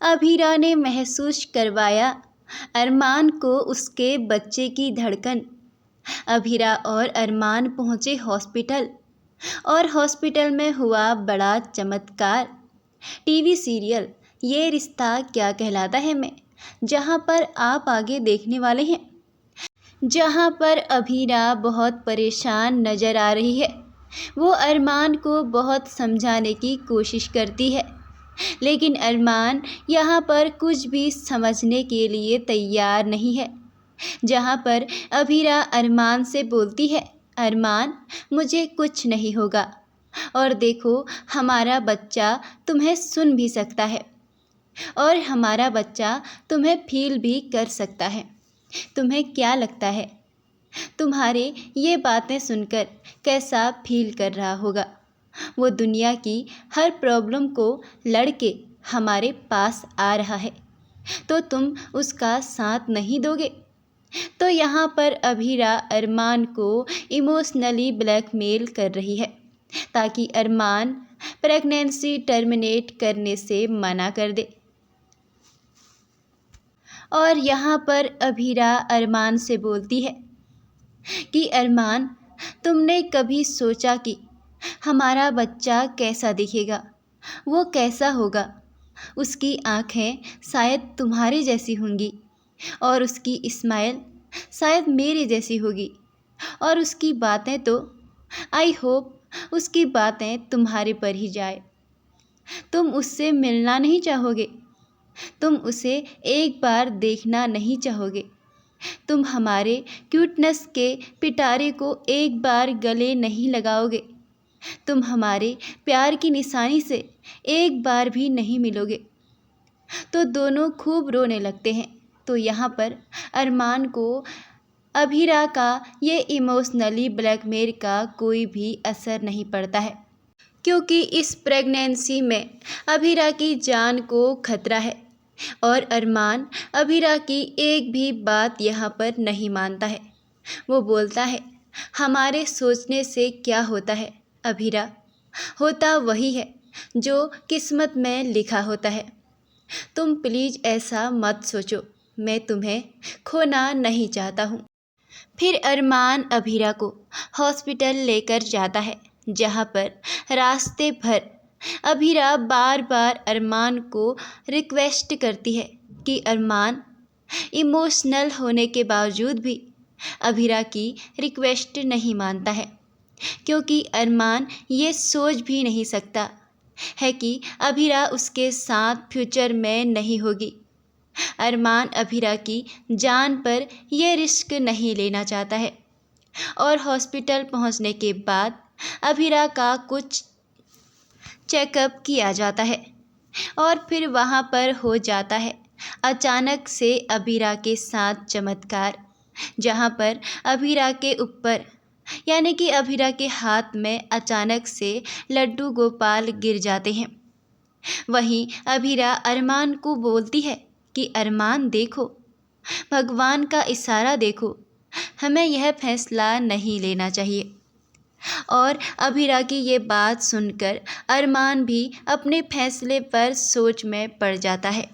अभीरा ने महसूस करवाया अरमान को उसके बच्चे की धड़कन। अभीरा और अरमान पहुँचे हॉस्पिटल और हॉस्पिटल में हुआ बड़ा चमत्कार। टीवी सीरियल ये रिश्ता क्या कहलाता है में जहाँ पर आप आगे देखने वाले हैं, जहाँ पर अभीरा बहुत परेशान नज़र आ रही है। वो अरमान को बहुत समझाने की कोशिश करती है, लेकिन अरमान यहाँ पर कुछ भी समझने के लिए तैयार नहीं है। जहाँ पर अभीरा अरमान से बोलती है, अरमान मुझे कुछ नहीं होगा, और देखो हमारा बच्चा तुम्हें सुन भी सकता है और हमारा बच्चा तुम्हें फील भी कर सकता है। तुम्हें क्या लगता है तुम्हारे ये बातें सुनकर कैसा फील कर रहा होगा? वो दुनिया की हर प्रॉब्लम को लड़के हमारे पास आ रहा है, तो तुम उसका साथ नहीं दोगे? तो यहाँ पर अभीरा अरमान को इमोशनली ब्लैकमेल कर रही है ताकि अरमान प्रेगनेंसी टर्मिनेट करने से मना कर दे। और यहाँ पर अभीरा अरमान से बोलती है कि अरमान, तुमने कभी सोचा कि हमारा बच्चा कैसा दिखेगा? वो कैसा होगा? उसकी आँखें शायद तुम्हारी जैसी होंगी और उसकी स्माइल शायद मेरी जैसी होगी, और उसकी बातें तो आई होप उसकी बातें तुम्हारे पर ही जाए। तुम उससे मिलना नहीं चाहोगे? तुम उसे एक बार देखना नहीं चाहोगे? तुम हमारे क्यूटनेस के पिटारे को एक बार गले नहीं लगाओगे? तुम हमारे प्यार की निशानी से एक बार भी नहीं मिलोगे? तो दोनों खूब रोने लगते हैं। तो यहाँ पर अरमान को अभीरा का ये इमोशनली ब्लैकमेल का कोई भी असर नहीं पड़ता है, क्योंकि इस प्रेगनेंसी में अभीरा की जान को खतरा है और अरमान अभीरा की एक भी बात यहाँ पर नहीं मानता है। वो बोलता है, हमारे सोचने से क्या होता है अभीरा? होता वही है जो किस्मत में लिखा होता है। तुम प्लीज़ ऐसा मत सोचो, मैं तुम्हें खोना नहीं चाहता हूँ। फिर अरमान अभीरा को हॉस्पिटल लेकर जाता है, जहाँ पर रास्ते भर अभीरा बार बार अरमान को रिक्वेस्ट करती है कि अरमान इमोशनल होने के बावजूद भी अभीरा की रिक्वेस्ट नहीं मानता है, क्योंकि अरमान ये सोच भी नहीं सकता है कि अभीरा उसके साथ फ्यूचर में नहीं होगी। अरमान अभीरा की जान पर यह रिस्क नहीं लेना चाहता है। और हॉस्पिटल पहुंचने के बाद अभीरा का कुछ चेकअप किया जाता है और फिर वहां पर हो जाता है अचानक से अभीरा के साथ चमत्कार, जहां पर अभीरा के ऊपर यानी कि अभीरा के हाथ में अचानक से लड्डू गोपाल गिर जाते हैं। वहीं अभीरा अरमान को बोलती है कि अरमान देखो, भगवान का इशारा देखो, हमें यह फैसला नहीं लेना चाहिए। और अभीरा की ये बात सुनकर अरमान भी अपने फैसले पर सोच में पड़ जाता है।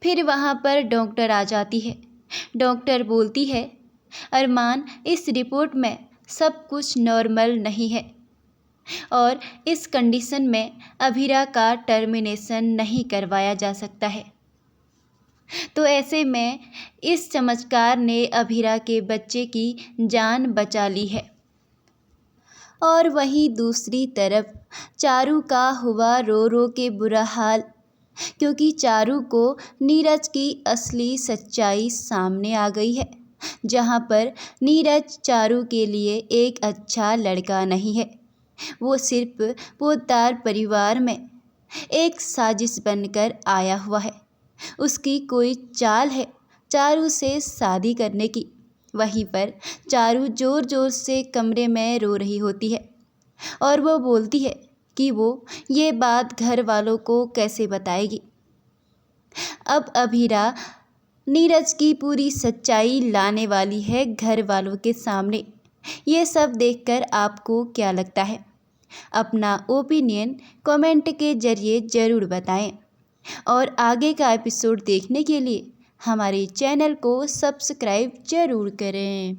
फिर वहाँ पर डॉक्टर आ जाती है। डॉक्टर बोलती है, अरमान इस रिपोर्ट में सब कुछ नॉर्मल नहीं है और इस कंडीशन में अभीरा का टर्मिनेशन नहीं करवाया जा सकता है। तो ऐसे में इस चमत्कार ने अभीरा के बच्चे की जान बचा ली है। और वहीं दूसरी तरफ चारू का हुआ रो रो के बुरा हाल, क्योंकि चारू को नीरज की असली सच्चाई सामने आ गई है, जहां पर नीरज चारू के लिए एक अच्छा लड़का नहीं है। वो सिर्फ पोद्दार परिवार में एक साजिश बनकर आया हुआ है। उसकी कोई चाल है चारू से शादी करने की। वहीं पर चारू ज़ोर ज़ोर से कमरे में रो रही होती है और वो बोलती है कि वो ये बात घर वालों को कैसे बताएगी। अब अभीरा नीरज की पूरी सच्चाई लाने वाली है घर वालों के सामने। ये सब देखकर आपको क्या लगता है? अपना ओपिनियन कमेंट के ज़रिए ज़रूर बताएं। और आगे का एपिसोड देखने के लिए हमारे चैनल को सब्सक्राइब ज़रूर करें।